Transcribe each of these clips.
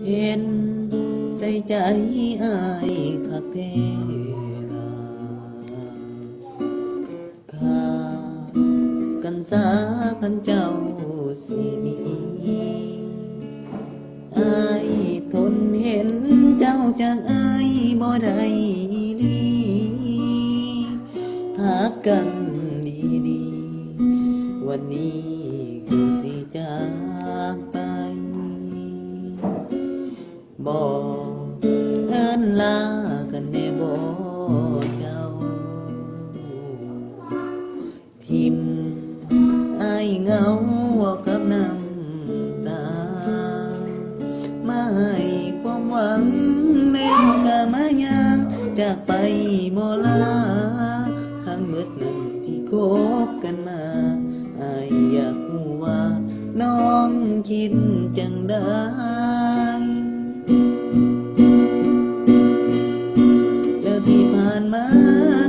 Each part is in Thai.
เห็นใส่ใจอายคักแท้ล่ะขาดกันสาคันเจ้าสิหนีอายทนเห็นเจ้าจากอายบ่ได้ลีหากกันดีๆวันนี้คือสิจากไปบอกเอิ้นลากันแน่บ่เจ้าทิมอายเหงาเว้ากับน้ำตามาให้ความหวังแม่นกะมายามจากไปบ่ลาทั้งหมดนั้นที่คบกันมาอายอยากรู้ว่าน้องคิดจังใดแล้วที่ผ่านมา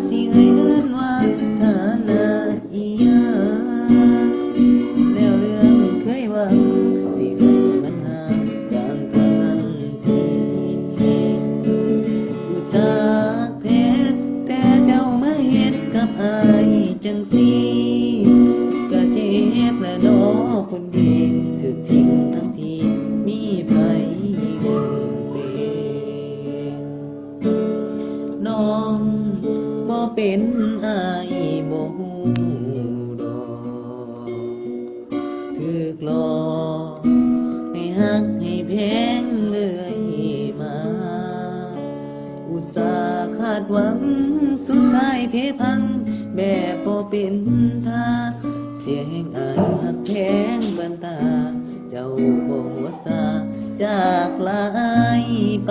สิให้เอิ้นว่าฐานะอิหยังแล้วเรื่องเคยหวังสิให้มันห่างกลางกันทีผู้จากแท้แต่เจ้ามาเฮ็ดกับอายจังซี้ก็เจ็บและน้อคนดีถูกทิ้งทั้งที่มีไผดูเป็นน้องบ่เป็นอายบ่ฮู้ดอกถูกหลอกให้ฮักให้แพงเรื่อยมาอุตส่าห์คาดหวังสุดท้ายเพพังแบบบ่เป็นท่าเสียแห่งอายหักแพงบันตาเจ้าบ่หัวซาจากลายไป